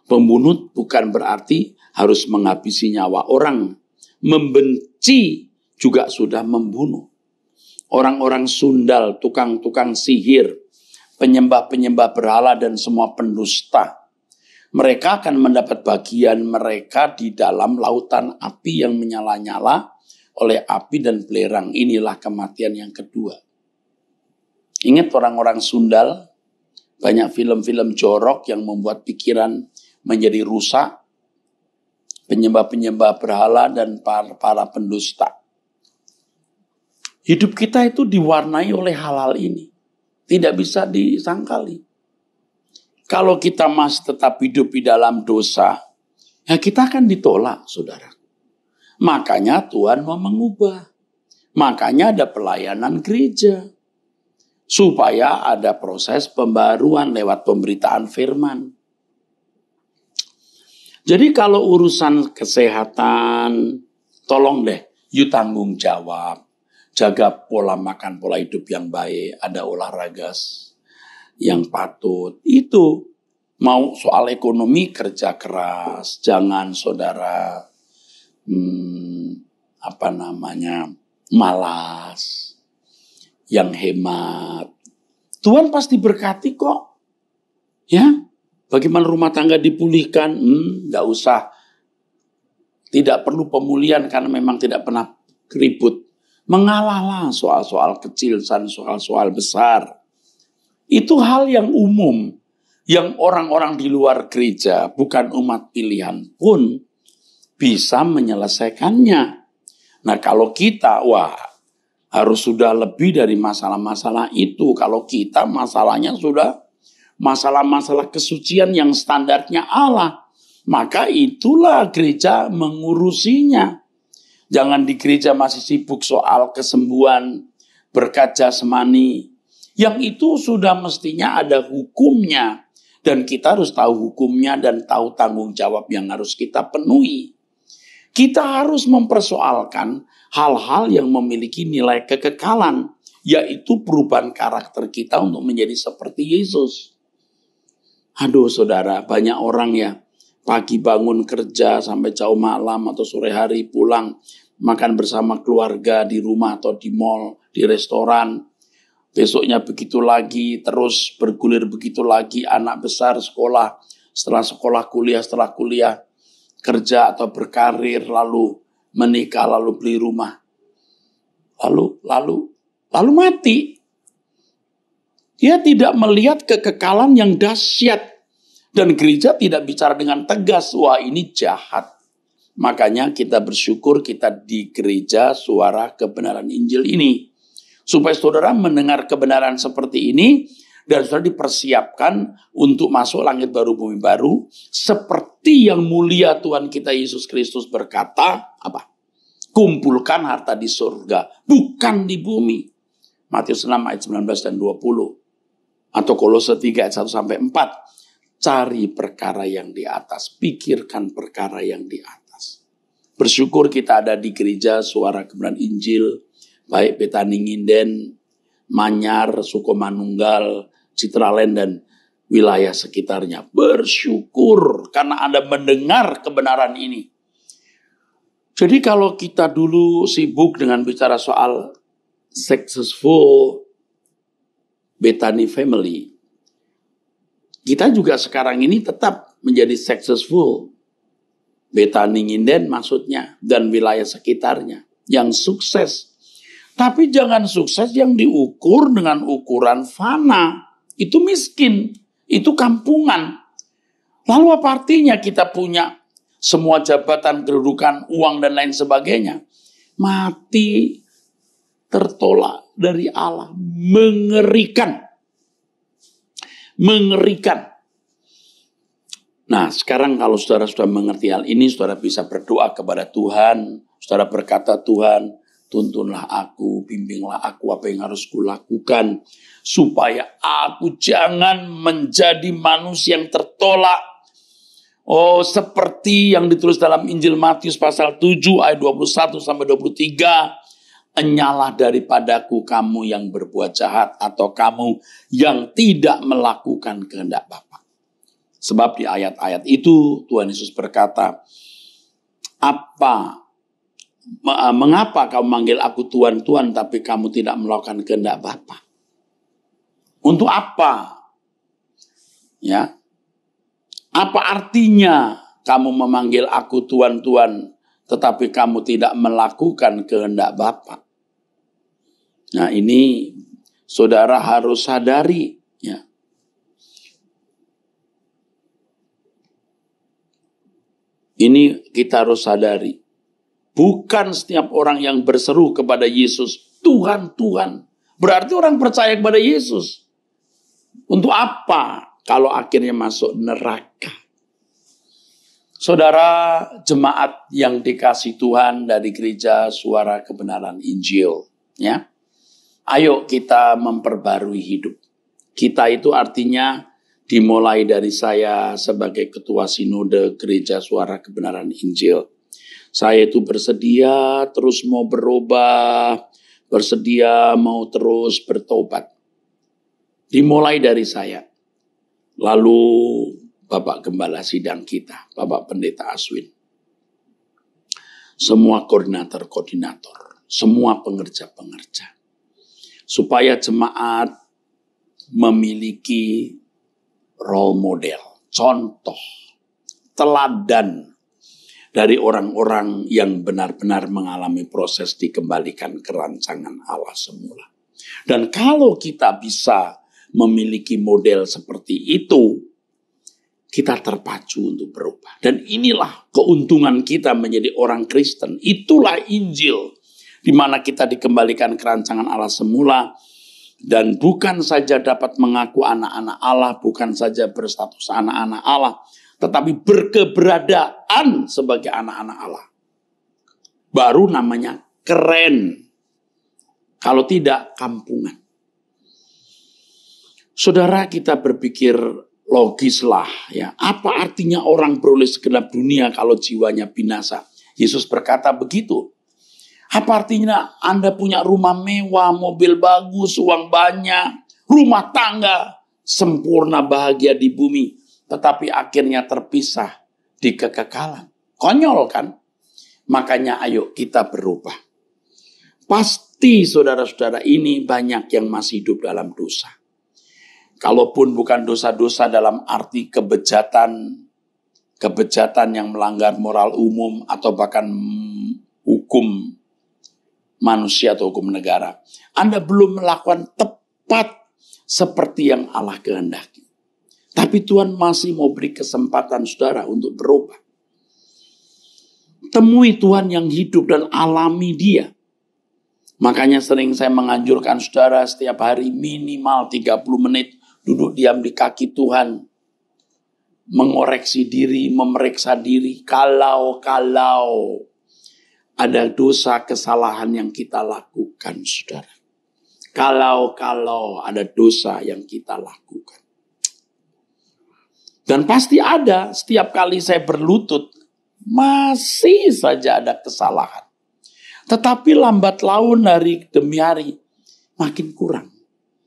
Pembunuh bukan berarti harus menghabisi nyawa orang. Membenci juga sudah membunuh. Orang-orang sundal, tukang-tukang sihir, penyembah-penyembah berhala dan semua pendusta. Mereka akan mendapat bagian mereka di dalam lautan api yang menyala-nyala oleh api dan belerang. Inilah kematian yang kedua. Ingat orang-orang sundal, banyak film-film jorok yang membuat pikiran menjadi rusak. Penyembah-penyembah berhala dan para pendusta. Hidup kita itu diwarnai oleh hal-hal ini. Tidak bisa disangkali. Kalau kita masih tetap hidup di dalam dosa, ya kita akan ditolak, saudara. Makanya Tuhan mau mengubah. Makanya ada pelayanan gereja. Supaya ada proses pembaruan lewat pemberitaan firman. Jadi kalau urusan kesehatan, tolong deh, you tanggung jawab. Jaga pola makan, pola hidup yang baik, ada olahraga yang patut. Itu mau soal ekonomi kerja keras, jangan saudara malas, yang hemat. Tuhan pasti berkati kok. Ya, bagaimana rumah tangga dipulihkan? Nggak usah. Tidak perlu pemulihan karena memang tidak pernah ribut. Mengalahlah soal-soal kecil dan soal-soal besar. Itu hal yang umum. Yang orang-orang di luar gereja, bukan umat pilihan pun bisa menyelesaikannya. Nah kalau kita, harus sudah lebih dari masalah-masalah itu. Kalau kita masalahnya sudah masalah-masalah kesucian yang standarnya Allah. Maka itulah gereja mengurusinya. Jangan di gereja masih sibuk soal kesembuhan, berkat jasmani. Yang itu sudah mestinya ada hukumnya. Dan kita harus tahu hukumnya dan tahu tanggung jawab yang harus kita penuhi. Kita harus mempersoalkan hal-hal yang memiliki nilai kekekalan. Yaitu perubahan karakter kita untuk menjadi seperti Yesus. Aduh saudara, banyak orang ya. Pagi bangun kerja sampai jauh malam atau sore hari pulang. Makan bersama keluarga di rumah atau di mall, di restoran. Besoknya begitu lagi, terus bergulir begitu lagi. Anak besar sekolah, setelah sekolah kuliah, setelah kuliah kerja atau berkarir, lalu menikah, lalu beli rumah. Lalu mati. Dia tidak melihat kekekalan yang dahsyat. Dan gereja tidak bicara dengan tegas, wah ini jahat. Makanya kita bersyukur kita di gereja suara kebenaran Injil ini. Supaya saudara mendengar kebenaran seperti ini Dan saudara dipersiapkan untuk masuk langit baru bumi baru. Seperti yang mulia Tuhan kita Yesus Kristus berkata, apa? Kumpulkan harta di surga, bukan di bumi. Matius 6 ayat 19 dan 20. Atau Kolose 3 ayat 1 sampai 4. Cari perkara yang di atas, pikirkan perkara yang di atas. Bersyukur kita ada di gereja Suara Kebenaran Injil, baik Betani Nginden, Manyar, Sukomanunggal, Citraland, dan wilayah sekitarnya. Bersyukur karena Anda mendengar kebenaran ini. Jadi kalau kita dulu sibuk dengan bicara soal successful Betani family, kita juga sekarang ini tetap menjadi successful Betani Nginden maksudnya, dan wilayah sekitarnya yang sukses. Tapi jangan sukses yang diukur dengan ukuran fana. Itu miskin, itu kampungan. Lalu apa artinya kita punya semua jabatan, kedudukan, uang, dan lain sebagainya? Mati tertolak dari Allah. Mengerikan. Mengerikan. Nah, sekarang kalau saudara sudah mengerti hal ini, saudara bisa berdoa kepada Tuhan. Saudara berkata, Tuhan, tuntunlah aku, bimbinglah aku apa yang harus kulakukan, supaya aku jangan menjadi manusia yang tertolak. Oh, seperti yang ditulis dalam Injil Matius pasal 7 ayat 21 sampai 23. Enyalah daripadaku kamu yang berbuat jahat, atau kamu yang tidak melakukan kehendak Bapa. Sebab di ayat-ayat itu Tuhan Yesus berkata, mengapa kamu manggil aku Tuhan, Tuhan, tapi kamu tidak melakukan kehendak Bapa? Untuk apa? Ya. Apa artinya kamu memanggil aku Tuhan, Tuhan, tetapi kamu tidak melakukan kehendak Bapa? Nah, ini saudara harus sadari, ya. Ini kita harus sadari. Bukan setiap orang yang berseru kepada Yesus, Tuhan, Tuhan, berarti orang percaya kepada Yesus. Untuk apa kalau akhirnya masuk neraka? Saudara jemaat yang dikasih Tuhan dari gereja Suara Kebenaran Injil, ya. Ayo kita memperbarui hidup. Kita itu artinya dimulai dari saya sebagai ketua sinode gereja Suara Kebenaran Injil. Saya itu bersedia terus mau berubah, bersedia mau terus bertobat. Dimulai dari saya. Lalu Bapak Gembala Sidang kita, Bapak Pendeta Aswin. Semua koordinator-koordinator, semua pengerja-pengerja. Supaya jemaat memiliki role model, contoh, teladan dari orang-orang yang benar-benar mengalami proses dikembalikan ke rancangan Allah semula. Dan kalau kita bisa memiliki model seperti itu, kita terpacu untuk berubah. Dan inilah keuntungan kita menjadi orang Kristen. Itulah Injil, di mana kita dikembalikan ke rancangan Allah semula. Dan bukan saja dapat mengaku anak-anak Allah, bukan saja berstatus anak-anak Allah, tetapi berkeberadaan sebagai anak-anak Allah. Baru namanya keren. Kalau tidak, kampungan. Saudara, kita berpikir logislah, ya. Apa artinya orang beroleh segenap dunia kalau jiwanya binasa? Yesus berkata begitu. Apa artinya Anda punya rumah mewah, mobil bagus, uang banyak, rumah tangga, sempurna bahagia di bumi, tetapi akhirnya terpisah di kekekalan? Konyol kan? Makanya ayo kita berubah. Pasti saudara-saudara ini banyak yang masih hidup dalam dosa. Kalaupun bukan dosa-dosa dalam arti kebejatan yang melanggar moral umum atau bahkan hukum manusia atau hukum negara, Anda belum melakukan tepat seperti yang Allah kehendaki. Tapi Tuhan masih mau beri kesempatan saudara untuk berubah. Temui Tuhan yang hidup dan alami Dia. Makanya sering saya menganjurkan saudara setiap hari minimal 30 menit duduk diam di kaki Tuhan, mengoreksi diri, memeriksa diri. Kalau ada dosa kesalahan yang kita lakukan, saudara. Kalau ada dosa yang kita lakukan. Dan pasti ada, setiap kali saya berlutut, masih saja ada kesalahan. Tetapi lambat laun hari demi hari, makin kurang.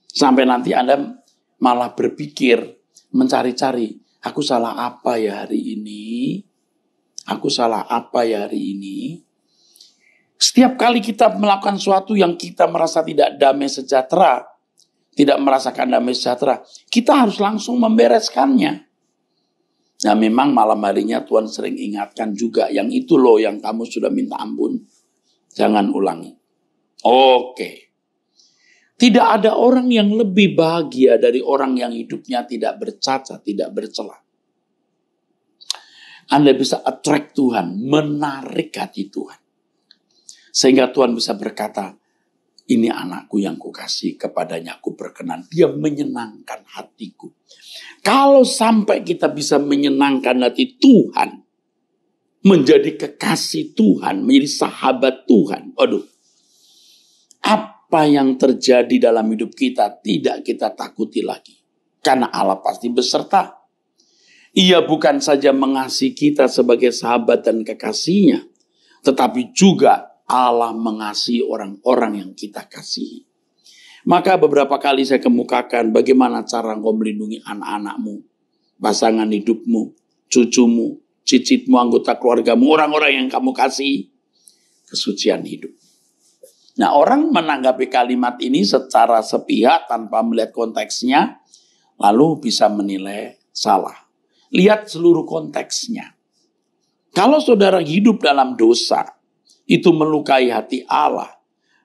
Sampai nanti Anda malah berpikir, mencari-cari, aku salah apa ya hari ini? Aku salah apa ya hari ini? Setiap kali kita melakukan sesuatu yang kita merasa tidak damai sejahtera, tidak merasakan damai sejahtera, kita harus langsung membereskannya. Nah memang malam harinya Tuhan sering ingatkan juga, yang itu loh yang kamu sudah minta ampun, jangan ulangi. Oke. Tidak ada orang yang lebih bahagia dari orang yang hidupnya tidak bercacat, tidak bercela. Anda bisa attract Tuhan, menarik hati Tuhan. Sehingga Tuhan bisa berkata, ini anakku yang kukasih, kepadanya aku berkenan. Dia menyenangkan hatiku. Kalau sampai kita bisa menyenangkan hati Tuhan, menjadi kekasih Tuhan, menjadi sahabat Tuhan, apa yang terjadi dalam hidup kita tidak kita takuti lagi. Karena Allah pasti beserta. Ia bukan saja mengasihi kita sebagai sahabat dan kekasihnya, tetapi juga Allah mengasihi orang-orang yang kita kasihi. Maka beberapa kali saya kemukakan bagaimana cara engkau melindungi anak-anakmu, pasangan hidupmu, cucumu, cicitmu, anggota keluargamu, orang-orang yang kamu kasihi. Kesucian hidup. Nah, orang menanggapi kalimat ini secara sepihak tanpa melihat konteksnya, lalu bisa menilai salah. Lihat seluruh konteksnya. Kalau saudara hidup dalam dosa, itu melukai hati Allah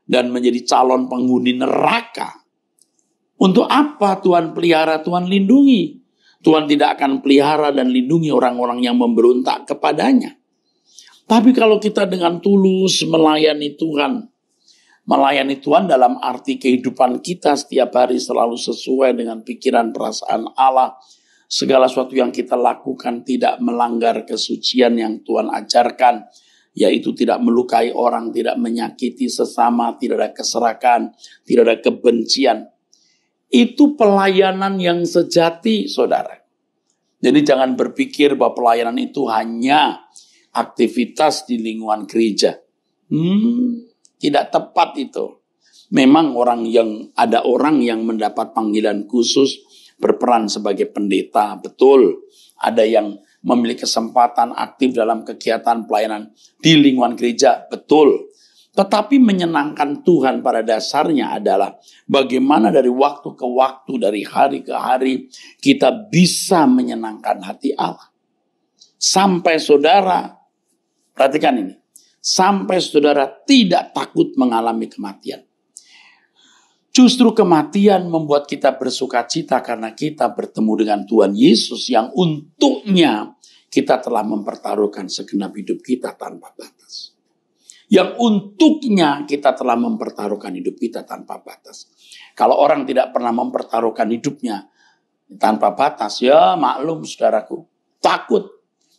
dan menjadi calon penghuni neraka. Untuk apa Tuhan pelihara, Tuhan lindungi? Tuhan tidak akan pelihara dan lindungi orang-orang yang memberontak kepadanya. Tapi kalau kita dengan tulus melayani Tuhan dalam arti kehidupan kita setiap hari selalu sesuai dengan pikiran perasaan Allah, segala sesuatu yang kita lakukan tidak melanggar kesucian yang Tuhan ajarkan, yaitu tidak melukai orang, tidak menyakiti sesama, tidak ada keserakan, tidak ada kebencian. Itu pelayanan yang sejati, saudara. Jadi jangan berpikir bahwa pelayanan itu hanya aktivitas di lingkungan gereja. Tidak tepat itu. Memang ada orang yang mendapat panggilan khusus berperan sebagai pendeta, betul. Ada yang memiliki kesempatan aktif dalam kegiatan pelayanan di lingkungan gereja, betul. Tetapi menyenangkan Tuhan pada dasarnya adalah bagaimana dari waktu ke waktu, dari hari ke hari, kita bisa menyenangkan hati Allah. Sampai saudara, perhatikan ini, sampai saudara tidak takut mengalami kematian. Justru kematian membuat kita bersuka cita karena kita bertemu dengan Tuhan Yesus yang untuknya kita telah mempertaruhkan segenap hidup kita tanpa batas. Yang untuknya kita telah mempertaruhkan hidup kita tanpa batas. Kalau orang tidak pernah mempertaruhkan hidupnya tanpa batas, ya maklum saudaraku, takut.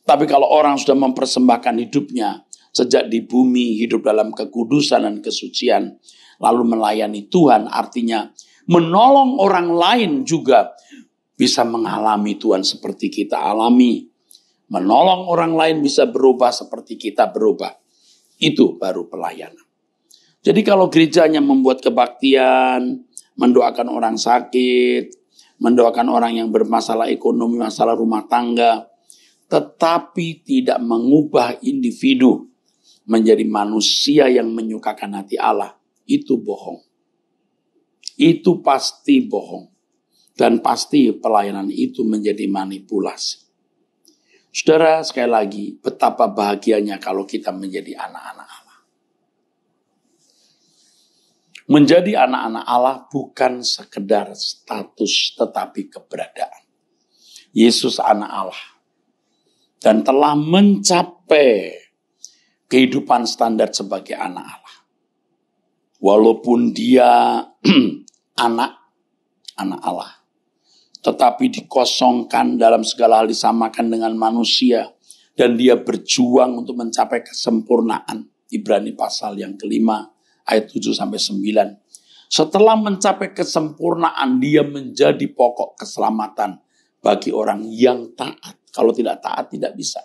Tapi kalau orang sudah mempersembahkan hidupnya sejak di bumi, hidup dalam kekudusan dan kesucian, lalu melayani Tuhan, artinya menolong orang lain juga bisa mengalami Tuhan seperti kita alami. Menolong orang lain bisa berubah seperti kita berubah. Itu baru pelayanan. Jadi kalau gerejanya membuat kebaktian, mendoakan orang sakit, mendoakan orang yang bermasalah ekonomi, masalah rumah tangga, tetapi tidak mengubah individu menjadi manusia yang menyukakan hati Allah, itu bohong. Itu pasti bohong. Dan pasti pelayanan itu menjadi manipulasi. Saudara, sekali lagi, betapa bahagianya kalau kita menjadi anak-anak Allah. Menjadi anak-anak Allah bukan sekedar status, tetapi keberadaan. Yesus anak Allah. Dan telah mencapai kehidupan standar sebagai anak Allah. Walaupun dia anak Allah. tetapi dikosongkan dalam segala hal, disamakan dengan manusia, dan dia berjuang untuk mencapai kesempurnaan. Ibrani pasal yang kelima ayat 7 sampai 9. Setelah mencapai kesempurnaan, dia menjadi pokok keselamatan bagi orang yang taat. Kalau tidak taat tidak bisa.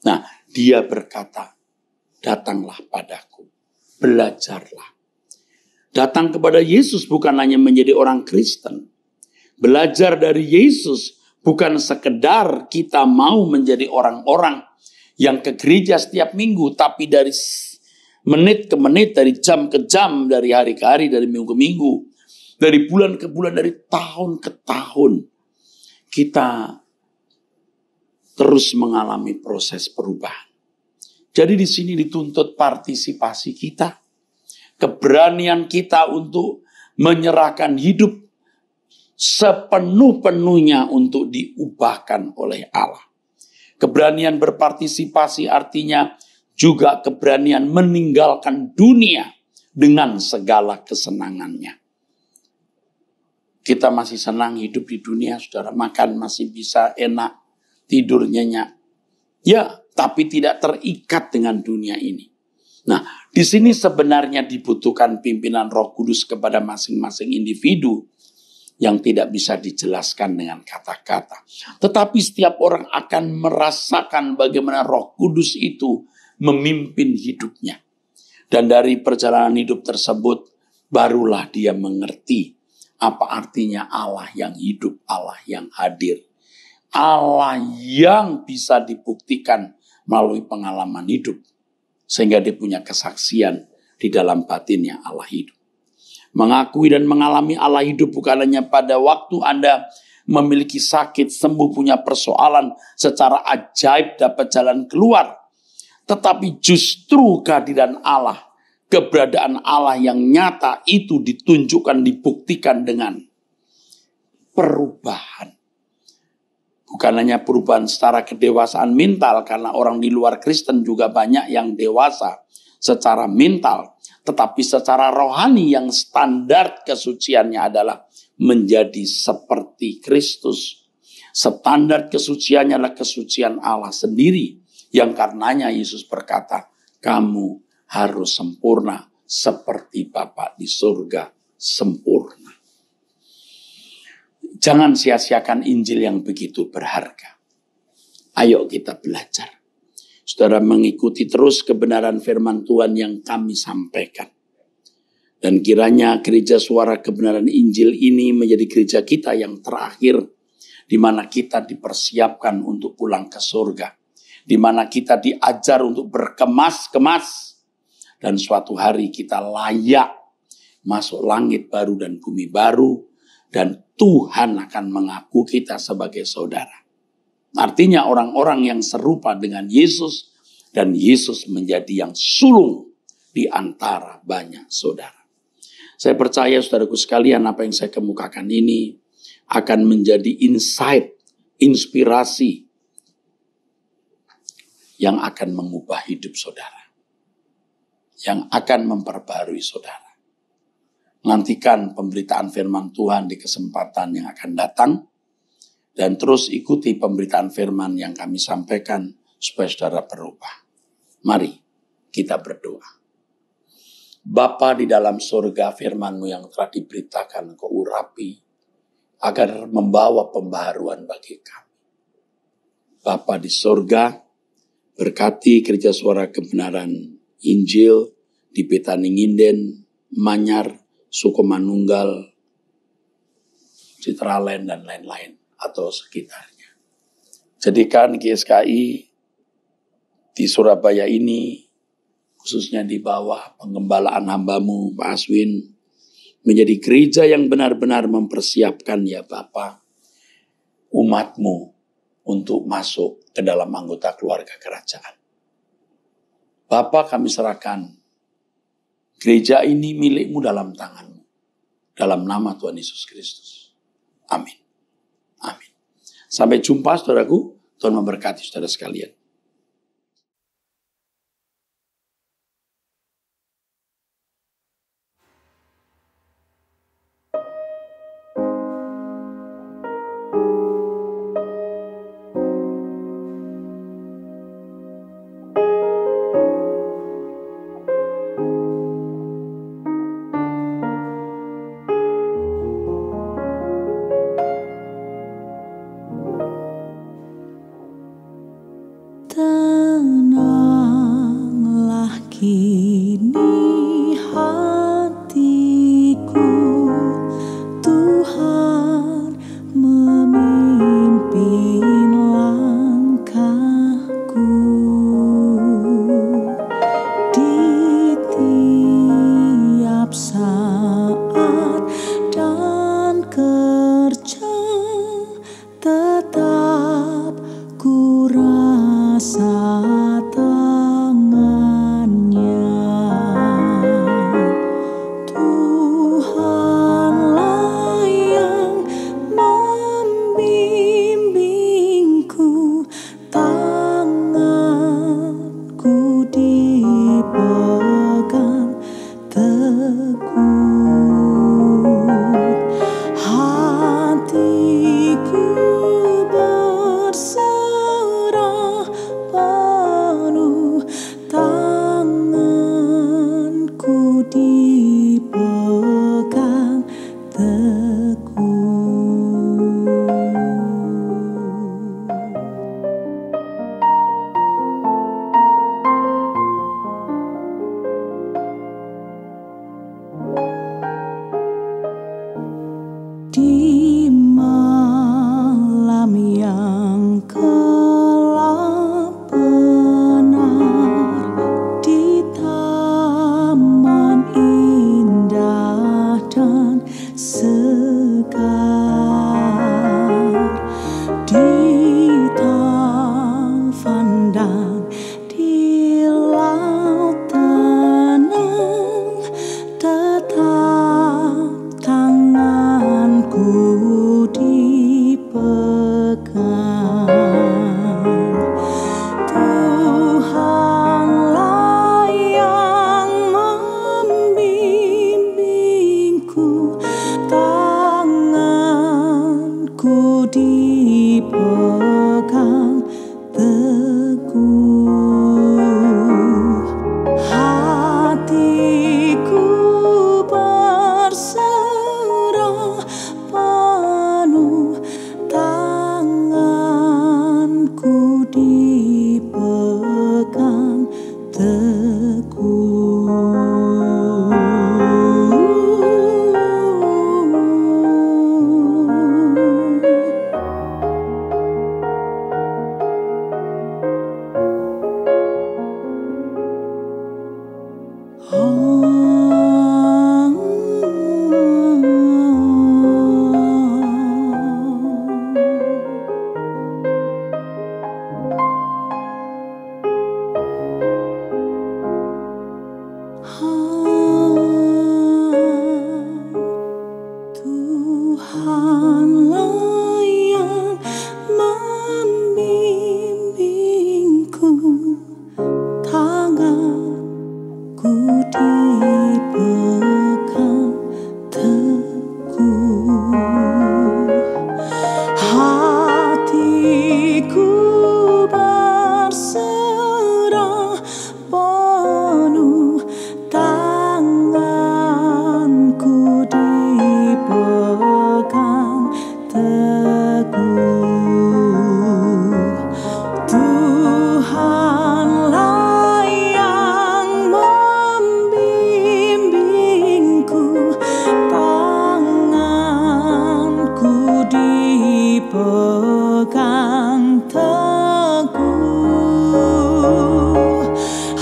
Nah, dia berkata, datanglah padaku, belajarlah. Datang kepada Yesus bukan hanya menjadi orang Kristen. Belajar dari Yesus bukan sekedar kita mau menjadi orang-orang yang ke gereja setiap minggu, tapi dari menit ke menit, dari jam ke jam, dari hari ke hari, dari minggu ke minggu, dari bulan ke bulan, dari tahun ke tahun, kita terus mengalami proses perubahan. Jadi di sini dituntut partisipasi kita, keberanian kita untuk menyerahkan hidup sepenuh-penuhnya untuk diubahkan oleh Allah. Keberanian berpartisipasi artinya juga keberanian meninggalkan dunia dengan segala kesenangannya. Kita masih senang hidup di dunia, saudara, makan masih bisa enak, tidur nyenyak. Ya, tapi tidak terikat dengan dunia ini. Nah, di sini sebenarnya dibutuhkan pimpinan Roh Kudus kepada masing-masing individu yang tidak bisa dijelaskan dengan kata-kata. Tetapi setiap orang akan merasakan bagaimana Roh Kudus itu memimpin hidupnya. Dan dari perjalanan hidup tersebut, barulah dia mengerti apa artinya Allah yang hidup, Allah yang hadir. Allah yang bisa dibuktikan melalui pengalaman hidup. Sehingga dia punya kesaksian di dalam batinnya Allah hidup. Mengakui dan mengalami Allah hidup bukan hanya pada waktu Anda memiliki sakit, sembuh, punya persoalan, secara ajaib dapat jalan keluar. Tetapi justru kehadiran Allah, keberadaan Allah yang nyata itu ditunjukkan, dibuktikan dengan perubahan. Bukan hanya perubahan secara kedewasaan mental, karena orang di luar Kristen juga banyak yang dewasa secara mental. Tetapi secara rohani yang standar kesuciannya adalah menjadi seperti Kristus. Standar kesuciannya adalah kesucian Allah sendiri. Yang karenanya Yesus berkata, kamu harus sempurna seperti Bapa di surga sempurna. Jangan sia-siakan Injil yang begitu berharga. Ayo kita belajar. Saudara, mengikuti terus kebenaran firman Tuhan yang kami sampaikan. Dan kiranya gereja suara kebenaran Injil ini menjadi gereja kita yang terakhir, di mana kita dipersiapkan untuk pulang ke surga. Di mana kita diajar untuk berkemas-kemas. Dan suatu hari kita layak masuk langit baru dan bumi baru. Dan Tuhan akan mengaku kita sebagai saudara. Artinya orang-orang yang serupa dengan Yesus, dan Yesus menjadi yang sulung di antara banyak saudara. Saya percaya saudaraku sekalian, apa yang saya kemukakan ini akan menjadi insight, inspirasi yang akan mengubah hidup saudara. Yang akan memperbarui saudara. Nantikan pemberitaan firman Tuhan di kesempatan yang akan datang. Dan terus ikuti pemberitaan firman yang kami sampaikan supaya saudara berubah. Mari kita berdoa. Bapa di dalam surga, firman-Mu yang telah diberitakan Engkau urapi agar membawa pembaharuan bagi kami. Bapa di surga, berkati gereja suara kebenaran Injil di Betani Nginden, Manyar, Sukomanunggal, Citraland dan lain-lain atau sekitarnya. Jadikan GSKI di Surabaya ini, khususnya di bawah penggembalaan hamba-Mu Pak Aswin, menjadi gereja yang benar-benar mempersiapkan ya Bapa, umat-Mu untuk masuk ke dalam anggota keluarga kerajaan. Bapa, kami serahkan gereja ini milik-Mu dalam tangan-Mu. Dalam nama Tuhan Yesus Kristus. Amin. Amin. Sampai jumpa saudaraku. Tuhan memberkati saudara sekalian. dipegang teguh. Hatiku berserah penuh, tanganku dipegang teguh. Tuhanlah yang membimbingku, tanganku dipegang teguh. Hatiku berserah penuh, tanganku dipegang teguh. Tuhanlah yang membimbingku, tanganku dipegang teguh.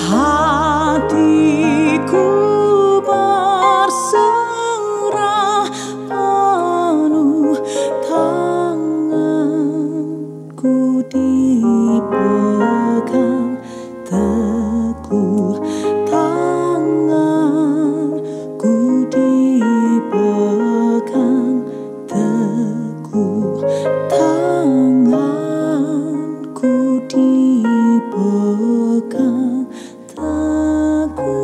Hatiku berserah penuh, tanganku dipegang teguh. Tanganku dipegang teguh. Tanganku dipegang teguh.